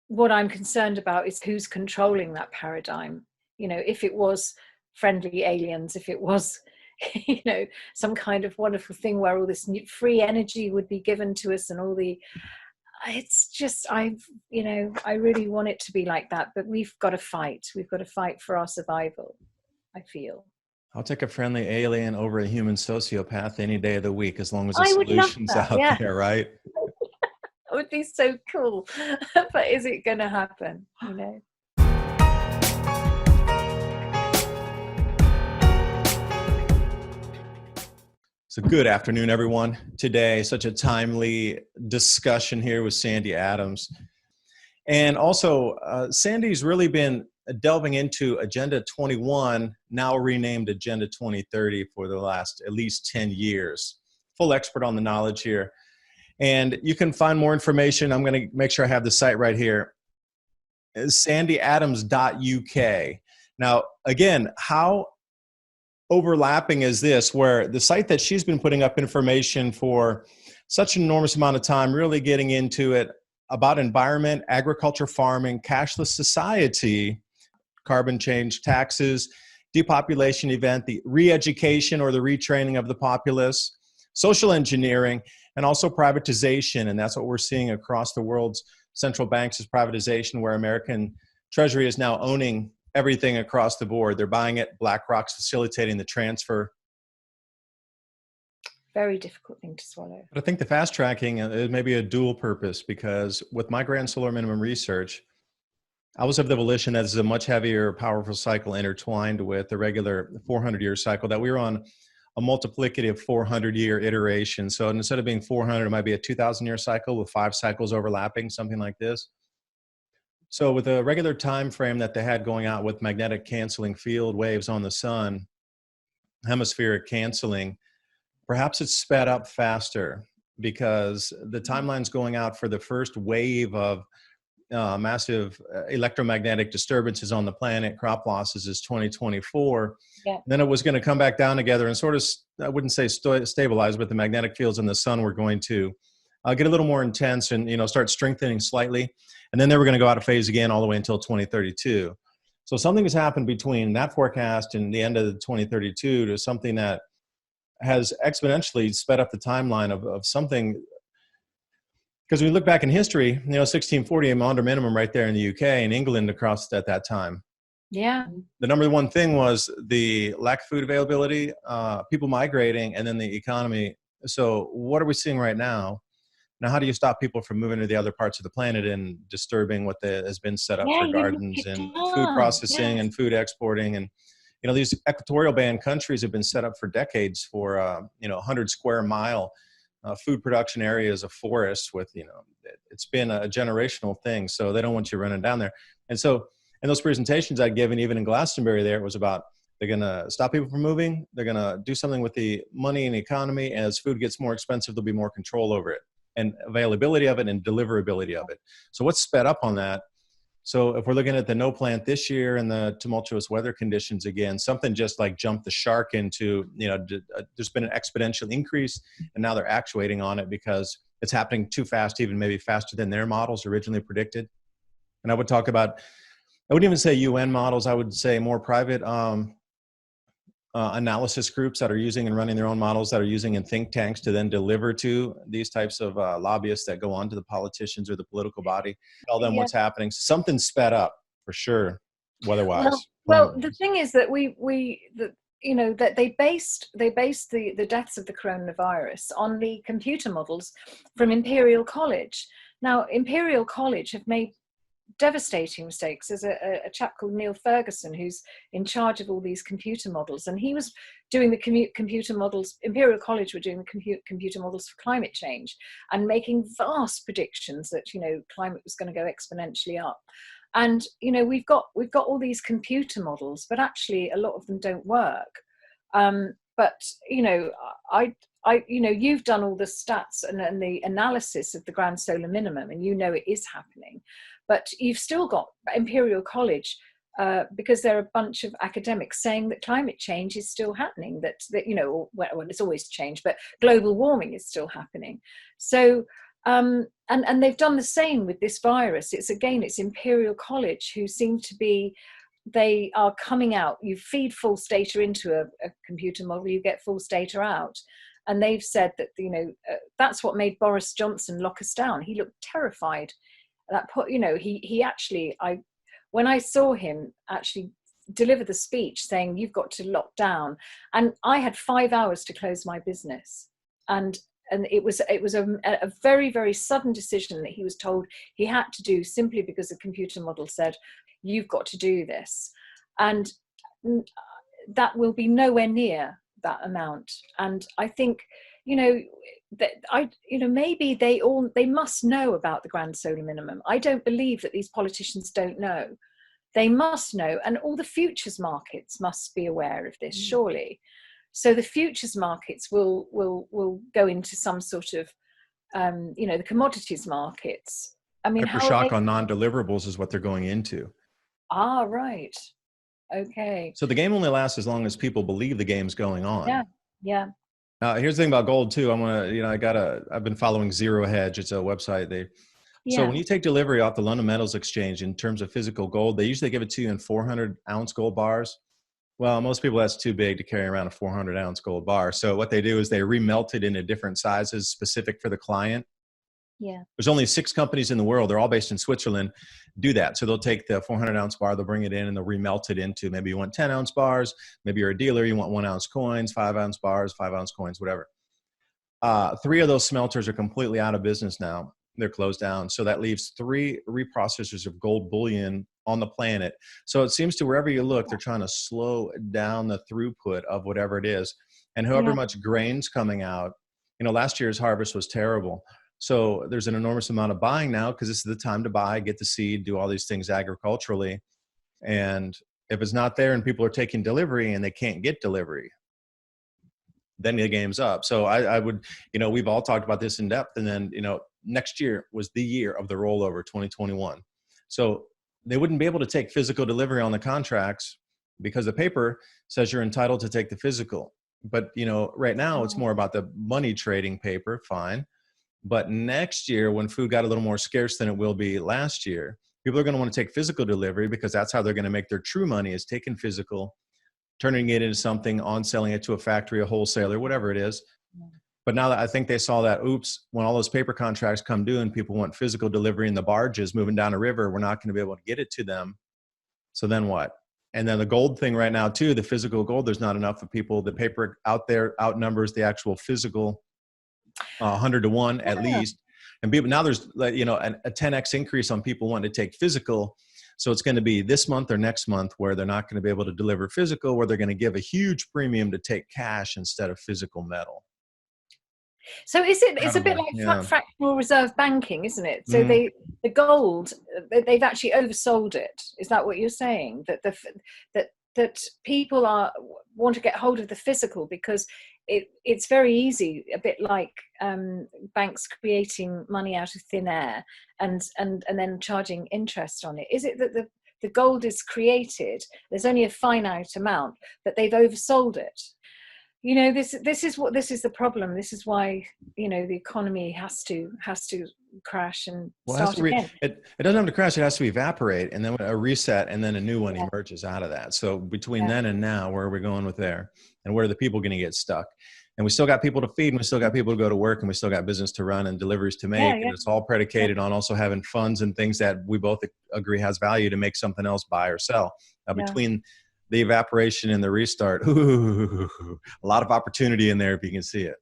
what I'm concerned about is who's controlling that paradigm. You know, if it was friendly aliens, if it was, you know, some kind of wonderful thing where all this free energy would be given to us and all the, it's just, you know, I really want it to be like that, but we've got to fight. We've got to fight for our survival, I feel. I'll take a friendly alien over a human sociopath any day of the week, as long as the I would love solution's that, out yeah. there, right? That would be so cool. But is it going to happen, you know? So good afternoon, everyone. Today, such a timely discussion here with Sandi Adams. And also, Sandi's really been delving into Agenda 21, now renamed Agenda 2030, for the last at least 10 years. Full expert on the knowledge here. And you can find more information. I'm going to make sure I have the site right here. sandiadams.uk. Now, again, how overlapping is this, where the site that she's been putting up information for such an enormous amount of time, really getting into it about environment, agriculture, farming, cashless society, carbon change, taxes, depopulation event, the re-education or the retraining of the populace, social engineering, and also privatization. And that's what we're seeing across the world's central banks is privatization, where American Treasury is now owning everything across the board. They're buying it. BlackRock's facilitating the transfer. Very difficult thing to swallow. But I think the fast tracking is maybe a dual purpose, because with my Grand Solar Minimum research, I was of the volition that this is a much heavier, powerful cycle intertwined with the regular 400-year cycle, that we were on a multiplicative 400-year iteration. So instead of being 400, it might be a 2,000-year cycle with 5 cycles overlapping, something like this. So with a regular time frame that they had going out with magnetic canceling field waves on the sun, hemispheric canceling, perhaps it's sped up faster, because the timeline's going out for the first wave of massive electromagnetic disturbances on the planet, crop losses, is 2024. Yeah. Then it was going to come back down together and sort of, I wouldn't say stabilize, but the magnetic fields in the sun were going to get a little more intense and, you know, start strengthening slightly. And then they were going to go out of phase again all the way until 2032. So something has happened between that forecast and the end of 2032 to something that has exponentially sped up the timeline of something. Because when we look back in history, you know, 1640 Maunder minimum right there in the UK and England across at that time. Yeah. The number one thing was the lack of food availability, people migrating, and then the economy. So what are we seeing right now? Now, how do you stop people from moving to the other parts of the planet and disturbing what has been set up for gardens and food processing and food exporting? And, you know, these equatorial band countries have been set up for decades for, you know, 100 square mile food production areas of forests with, you know, it's been a generational thing. So they don't want you running down there. And so in those presentations I'd given, even in Glastonbury there, it was about they're going to stop people from moving. They're going to do something with the money and the economy. As food gets more expensive, there'll be more control over it and availability of it and deliverability of it. So what's sped up on that? So if we're looking at the no plant this year and the tumultuous weather conditions again, something just like jumped the shark into, you know, there's been an exponential increase, and now they're actuating on it because it's happening too fast, even maybe faster than their models originally predicted. And I would talk about, I wouldn't even say UN models, I would say more private analysis groups that are using and running their own models, that are using in think tanks to then deliver to these types of lobbyists that go on to the politicians or the political body, tell them what's happening. Something sped up for sure, weather-wise. Well, the thing is that you know, that they based the deaths of the coronavirus on the computer models from Imperial College. Now, Imperial College have made devastating mistakes. There's a chap called Neil Ferguson who's in charge of all these computer models, and he was doing the computer models. Imperial College were doing the computer models for climate change and making vast predictions that, you know, climate was going to go exponentially up. And, you know, we've got all these computer models, but actually a lot of them don't work. But, you know, you know, you've done all the stats and the analysis of the Grand Solar Minimum, and you know it is happening. But you've still got Imperial College, because there are a bunch of academics saying that climate change is still happening, that you know, well, it's always changed, but global warming is still happening. So And they've done the same with this virus. It's Imperial College who seem to be, they are coming out. You feed false data into a computer model, you get false data out. And they've said that, that's what made Boris Johnson lock us down. He looked terrified. He actually, when I saw him actually deliver the speech saying, you've got to lock down. And I had 5 hours to close my business. And it was a very, very sudden decision that he was told he had to do, simply because the computer model said, you've got to do this. And that will be nowhere near that amount. And I think, maybe they must know about the Grand Solar Minimum. I don't believe that these politicians don't know. They must know, and all the futures markets must be aware of this, surely. So the futures markets will go into some sort of, the commodities markets. I mean, Hyper shock on non-deliverables is what they're going into. Ah, right. Okay. So the game only lasts as long as people believe the game's going on. Yeah. Yeah. Here's the thing about gold too. I've been following Zero Hedge. It's a website. So when you take delivery off the London Metals Exchange in terms of physical gold, they usually give it to you in 400-ounce gold bars. Well, most people, that's too big to carry around a 400-ounce gold bar. So what they do is they remelt it into different sizes specific for the client. Yeah. There's only 6 companies in the world. They're all based in Switzerland. Do that. So they'll take the 400-ounce bar, they'll bring it in, and they'll remelt it into, maybe you want 10-ounce bars. Maybe you're a dealer, you want 1-ounce coins, 5-ounce bars, 5-ounce coins, whatever. 3 of those smelters are completely out of business now. They're closed down. So that leaves 3 reprocessors of gold bullion on the planet. So it seems to, wherever you look, they're trying to slow down the throughput of whatever it is. And however much grain's coming out, last year's harvest was terrible. So there's an enormous amount of buying now, because this is the time to buy, get the seed, do all these things agriculturally. And if it's not there and people are taking delivery and they can't get delivery, then the game's up. So I would, we've all talked about this in depth. And then, next year was the year of the rollover, 2021. So they wouldn't be able to take physical delivery on the contracts because the paper says you're entitled to take the physical. But, right now it's more about the money trading paper, fine. But next year, when food got a little more scarce than it will be last year, people are going to want to take physical delivery, because that's how they're going to make their true money, is taking physical, turning it into something, on selling it to a factory, a wholesaler, whatever it is. But now that I think they saw that, oops, when all those paper contracts come due and people want physical delivery in the barges moving down a river, we're not going to be able to get it to them. So then what? And then the gold thing right now too, the physical gold, there's not enough of people. The paper out there outnumbers the actual physical 100 to 1 at least. And people, now there's a 10x increase on people wanting to take physical. So it's going to be this month or next month where they're not going to be able to deliver physical, where they're going to give a huge premium to take cash instead of physical metal. So it's a bit like fractional reserve banking, isn't it? So the gold, they've actually oversold it. Is that what you're saying? That people want to get hold of the physical because it's very easy, a bit like banks creating money out of thin air and then charging interest on it. Is it that the gold is created, there's only a finite amount, but they've oversold it? This is the problem. This is why the economy has to crash and start again. It doesn't have to crash. It has to evaporate, and then a reset, and then a new one emerges out of that. So between then and now, where are we going with there? And where are the people going to get stuck? And we still got people to feed, and we still got people to go to work, and we still got business to run and deliveries to make. And it's all predicated on also having funds and things that we both agree has value to make something else buy or sell. Between the evaporation and the restart, a lot of opportunity in there if you can see it.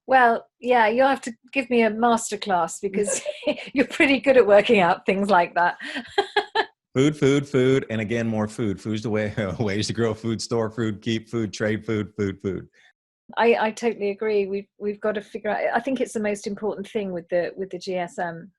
Well, yeah, you'll have to give me a masterclass because you're pretty good at working out things like that. Food, and again, more food. Food's the way, ways to grow food, store food, keep food, trade food. I totally agree. We've got to figure out. I think it's the most important thing with the GSM.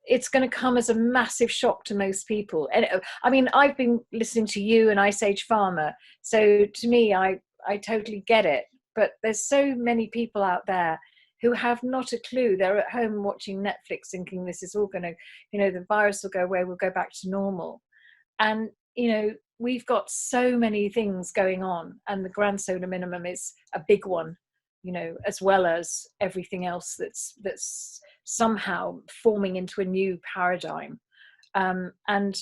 It's going to come as a massive shock to most people. And I mean, I've been listening to you and Ice Age Farmer, so to me, I totally get it. But there's so many people out there who have not a clue. They're at home watching Netflix thinking this is all going to, the virus will go away, we'll go back to normal. And, we've got so many things going on, and the Grand Solar Minimum is a big one. you know, as well as everything else that's somehow forming into a new paradigm. And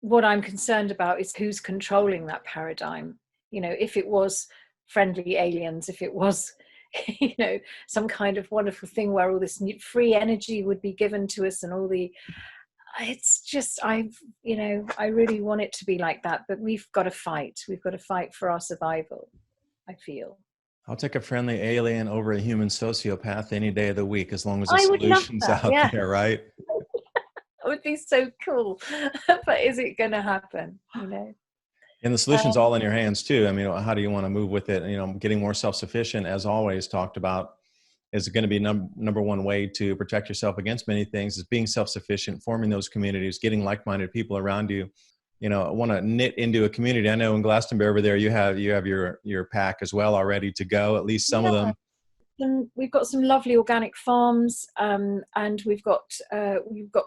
what I'm concerned about is who's controlling that paradigm. You know, if it was friendly aliens, if it was, you know, some kind of wonderful thing where all this free energy would be given to us, and all the, it's just, you know, I really want it to be like that, but we've got to fight for our survival, I feel. I'll take a friendly alien over a human sociopath any day of the week, as long as the I would love solution's that, out yeah. there, right? It would be so cool. But is it going to happen, you know? And the solution's all in your hands too. I mean, how do you want to move with it? You know, getting more self-sufficient, as always talked about, is going to be number one way to protect yourself against many things, is being self-sufficient, forming those communities, getting like-minded people around you. You know, I want to knit into a community. I know in Glastonbury over there, you have your pack as well already to go, at least some of them. And we've got some lovely organic farms, and we've got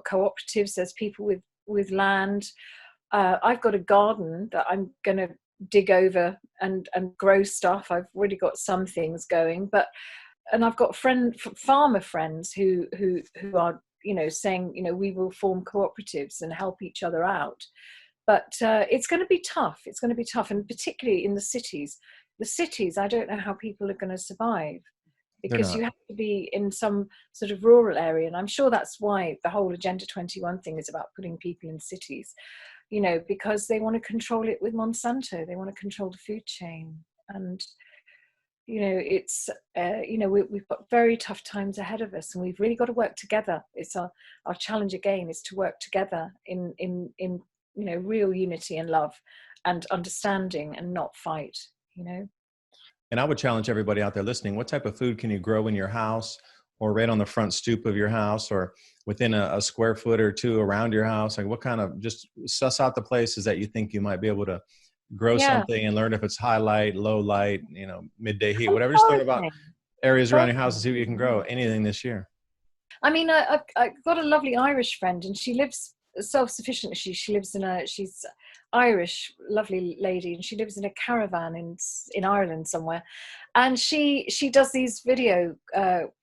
cooperatives. There's people with land. I've got a garden that I'm going to dig over and grow stuff. I've already got some things going, and I've got farmer friends who are, you know, saying, you know, we will form cooperatives and help each other out. But it's going to be tough. It's going to be tough, and particularly in the cities. The cities, I don't know how people are going to survive, because you have to be in some sort of rural area. And I'm sure that's why the whole Agenda 21 thing is about putting people in cities, you know, because they want to control it with Monsanto. They want to control the food chain. And, you know, it's, you know, we've got very tough times ahead of us, and we've really got to work together. It's our challenge again, is to work together in, you know, real unity and love and understanding, and not fight, you know. And I would challenge everybody out there listening, what type of food can you grow in your house, or right on the front stoop of your house, or within a square foot or two around your house? Like, what kind of, just suss out the places that you think you might be able to grow something, and learn if it's high light, low light, you know, midday heat, whatever. Just learn about areas around your house and see what you can grow. Anything this year. I mean, I got a lovely Irish friend, and she lives self-sufficient. She lives she's Irish, lovely lady, and she lives in a caravan in Ireland somewhere, and she does these video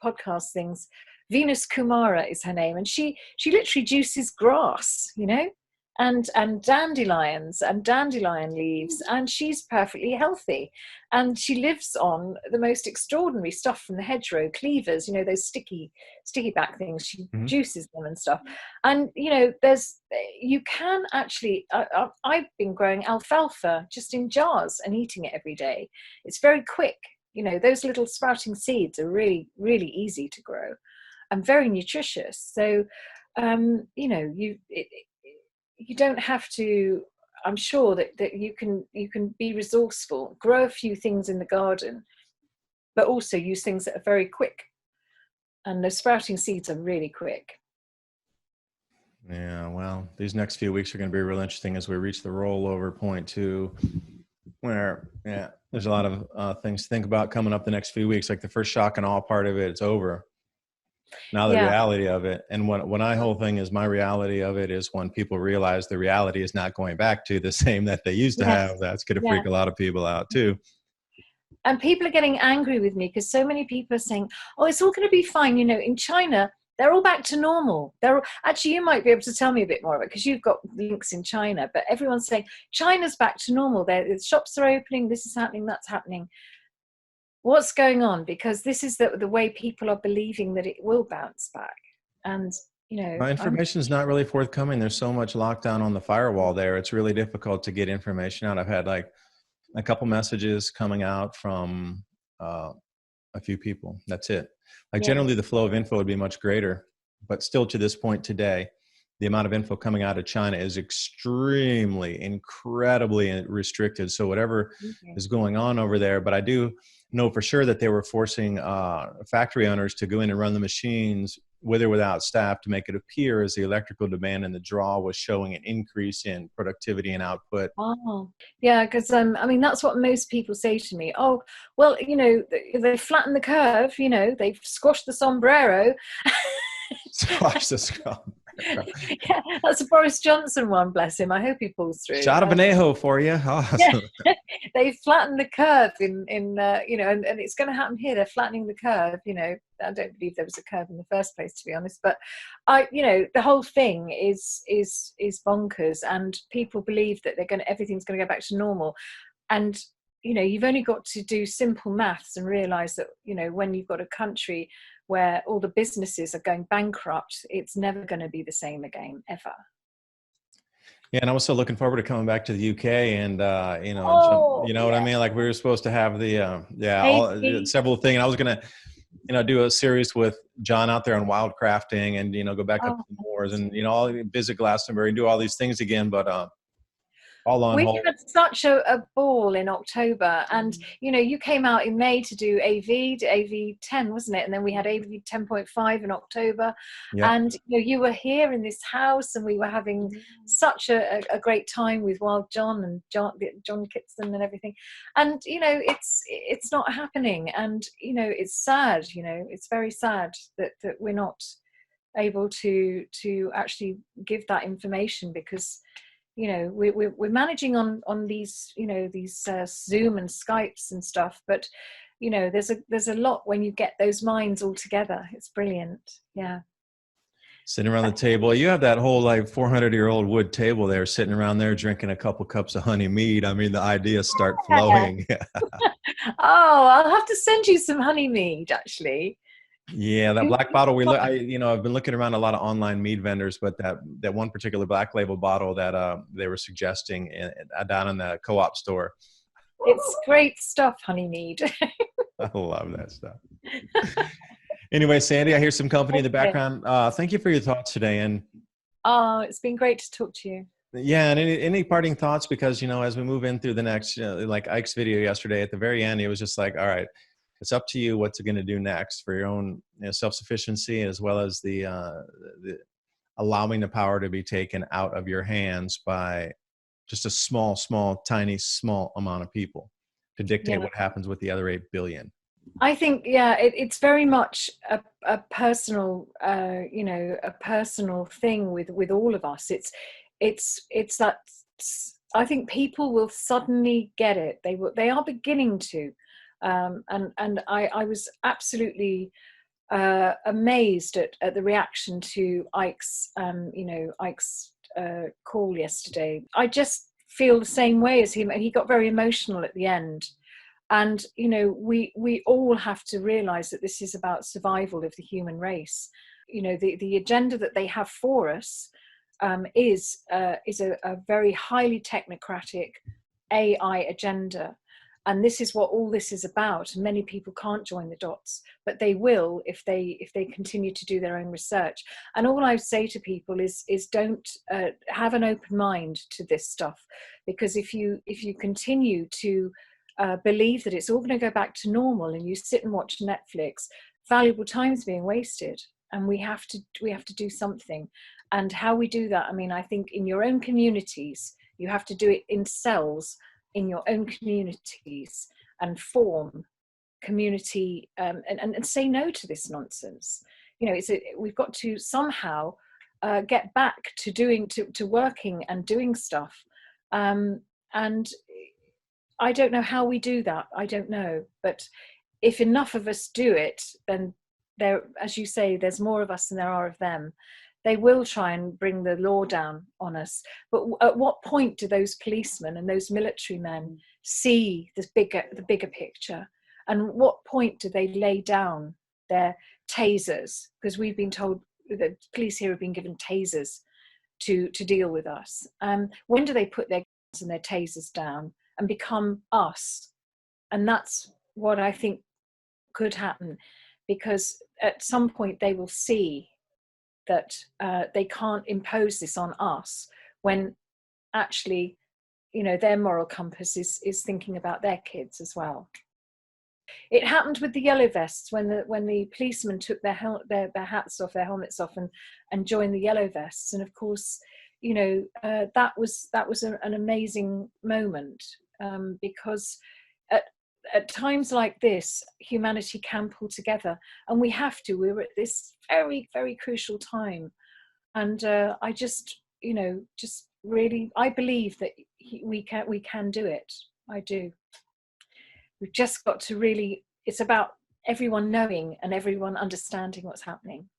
podcast things. Venus Kumara is her name, and she literally juices grass, you know, and dandelions and dandelion leaves, and she's perfectly healthy, and she lives on the most extraordinary stuff from the hedgerow, cleavers, you know, those sticky back things. She juices them and stuff. And, you know, you can actually, I've been growing alfalfa just in jars and eating it every day. It's very quick. You know, those little sprouting seeds are really, really easy to grow and very nutritious. So, you know, you don't have to, I'm sure that you can be resourceful, grow a few things in the garden, but also use things that are very quick. And the sprouting seeds are really quick. Yeah, well, these next few weeks are going to be real interesting as we reach the rollover point too, where, yeah, there's a lot of things to think about coming up the next few weeks. Like the first shock and awe part of it, it's over. Now the reality of it, and what my whole thing is, my reality of it is when people realize the reality is not going back to the same that they used to have, that's going to freak a lot of people out too. And people are getting angry with me because so many people are saying, oh, it's all going to be fine. You know, in China, they're all back to normal. Actually, you might be able to tell me a bit more of it because you've got links in China, but everyone's saying China's back to normal. The shops are opening, this is happening, that's happening. What's going on? Because this is the way people are believing that it will bounce back. And, you know, information is not really forthcoming. There's so much lockdown on the firewall there. It's really difficult to get information out. I've had like a couple messages coming out from a few people. That's it. Like generally the flow of info would be much greater, but still to this point today, the amount of info coming out of China is incredibly restricted. So whatever is going on over there, but I do know for sure that they were forcing factory owners to go in and run the machines with or without staff to make it appear as the electrical demand and the draw was showing an increase in productivity and output. Oh, yeah, because I mean, that's what most people say to me. Oh, well, you know, they flattened the curve, you know, they've squashed the sombrero. Squash the scrum. Yeah, that's a Boris Johnson one, bless him. I hope he pulls through. Shot of an aho for you. Awesome. Yeah. They flattened the curve you know, and it's going to happen here. They're flattening the curve. You know, I don't believe there was a curve in the first place, to be honest. But you know, the whole thing is bonkers, and people believe that everything's going to go back to normal. And you know, you've only got to do simple maths and realize that, you know, when you've got a country where all the businesses are going bankrupt, it's never going to be the same again, ever. Yeah, and I was so looking forward to coming back to the UK and you know, you know what I mean? Like we were supposed to have the several things. And I was gonna, you know, do a series with John out there on wild crafting and, you know, go back up to the moors and, you know, visit Glastonbury and do all these things again, but all on hold. We had such a ball in October, and you know, you came out in May to do AV 10, wasn't it? And then we had AV 10.5 in October. Yeah. And you know, you were here in this house, and we were having such a great time with Wild John and John Kitson and everything. And you know, it's not happening, and you know, it's sad. You know, it's very sad that we're not able to actually give that information, because you know, we're managing on these, you know, these Zoom and Skypes and stuff, but you know, there's a lot when you get those minds all together. It's brilliant. Yeah. Sitting around the table, you have that whole like 400-year-old wood table there, sitting around there drinking a couple cups of honey mead. I mean, the ideas start flowing. Oh, I'll have to send you some honey mead, actually. Yeah, that black bottle I've been looking around a lot of online mead vendors, but that one particular black label bottle that they were suggesting down in the co-op store. It's great stuff, honey mead. I love that stuff. Anyway, Sandi, I hear some company in the background. Thank you for your thoughts today. And it's been great to talk to you. Yeah, and any parting thoughts? Because, you know, as we move in through the next, you know, like Ike's video yesterday, at the very end, it was just like, all right, it's up to you what you're going to do next for your own, you know, self-sufficiency, as well as the allowing the power to be taken out of your hands by just a small amount of people to dictate what happens with the other 8 billion. I think, yeah, it's very much a personal, you know, a personal thing with all of us. It's that I think people will suddenly get it. They are beginning to. And I was absolutely amazed at the reaction to Ike's call yesterday. I just feel the same way as him, and he got very emotional at the end. And you know, we all have to realize that this is about survival of the human race. You know, the agenda that they have for us is a very highly technocratic AI agenda. And this is what all this is about. Many people can't join the dots, but they will if they continue to do their own research. And all I say to people is don't have an open mind to this stuff, because if you continue to believe that it's all going to go back to normal and you sit and watch Netflix, valuable time's being wasted. And we have to do something. And how we do that, I mean, I think in your own communities, you have to do it in cells in your own communities and form community and say no to this nonsense. You know, we've got to somehow get back to working and doing stuff. And I don't know how we do that. I don't know. But if enough of us do it, then there, as you say, there's more of us than there are of them. They will try and bring the law down on us. But at what point do those policemen and those military men see the bigger picture? And what point do they lay down their tasers? Because we've been told that police here have been given tasers to deal with us. When do they put their guns and their tasers down and become us? And that's what I think could happen, because at some point they will see that they can't impose this on us, when actually, you know, their moral compass is thinking about their kids as well. It happened with the yellow vests when the policemen took their hats off, their helmets off, and joined the yellow vests. And of course, you know, that was an amazing moment, because at times like this, humanity can pull together, and we have to. We're at this very, very crucial time. And I just, just really, I believe that we can do it. I do. We've just got to really, it's about everyone knowing and everyone understanding what's happening.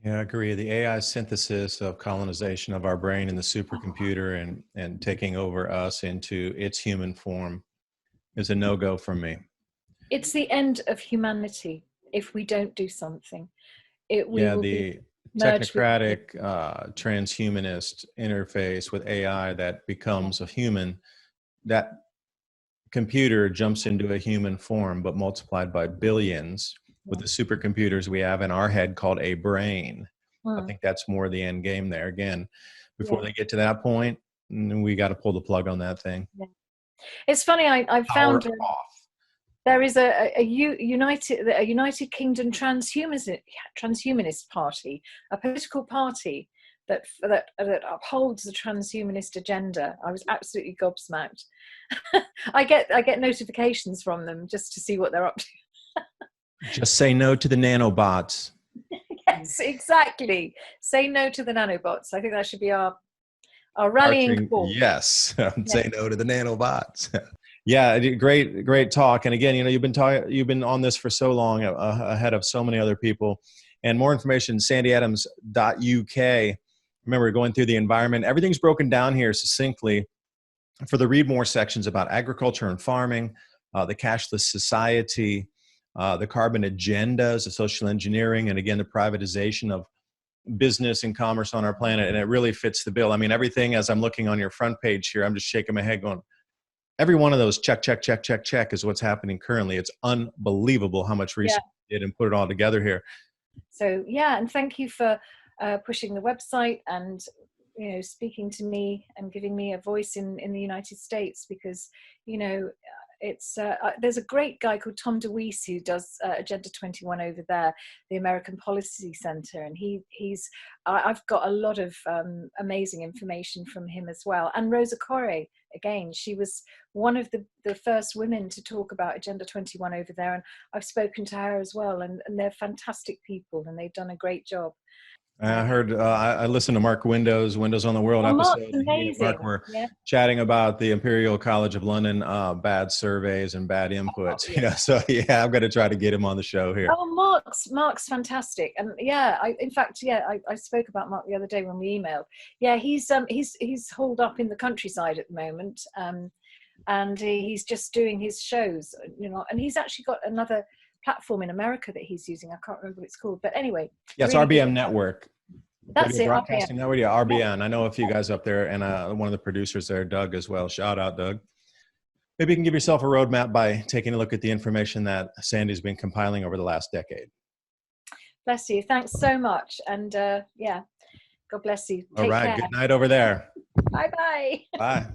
Yeah, I agree. The AI synthesis of colonization of our brain in the supercomputer and taking over us into its human form is a no-go for me. It's the end of humanity if we don't do something. We Yeah, will the be merged with. technocratic transhumanist interface with AI that becomes a human, that computer jumps into a human form, but multiplied by billions with the supercomputers we have in our head called a brain. I think that's more the end game there. Again, before they get to that point, we got to pull the plug on that thing. Yeah. It's funny. I found there is a United Kingdom transhumanist party, a political party that upholds the transhumanist agenda. I was absolutely gobsmacked. I get notifications from them just to see what they're up to. Just say no to the nanobots. Yes, exactly. Say no to the nanobots. I think that should be our rallying call. Yes, say no to the nanobots. Yeah, great talk. And again, you've been on this for so long, ahead of so many other people. And more information, sandyadams.uk. Remember, going through the environment. Everything's broken down here succinctly. For the read more sections about agriculture and farming, the cashless society, the carbon agendas, the social engineering, and again, the privatization of business and commerce on our planet. And it really fits the bill. I mean, everything, as I'm looking on your front page here, I'm just shaking my head going, every one of those check is what's happening currently. It's unbelievable how much research you did and put it all together here. So, yeah, and thank you for pushing the website and speaking to me and giving me a voice in the United States, because it's there's a great guy called Tom DeWeese who does Agenda 21 over there, the American Policy Center, and I've got a lot of amazing information from him as well. And Rosa Corey, again, she was one of the first women to talk about Agenda 21 over there, and I've spoken to her as well, and they're fantastic people, and they've done a great job. I heard, I listened to Mark Windows on the World episode. Mark were chatting about the Imperial College of London, bad surveys and bad inputs. So yeah, I've got to try to get him on the show here. Oh, Mark's fantastic, and I spoke about Mark the other day when we emailed. Yeah, he's holed up in the countryside at the moment, and he's just doing his shows, and he's actually got another platform in America that he's using. I can't remember what it's called, but anyway. Yeah, it's really RBM Network. That's it. Broadcasting Network. Yeah, RBN. I know a few guys up there, and one of the producers there, Doug, as well. Shout out, Doug. Maybe you can give yourself a roadmap by taking a look at the information that Sandy's been compiling over the last decade. Bless you. Thanks so much. And God bless you. Take care. Good night over there. Bye-bye. Bye.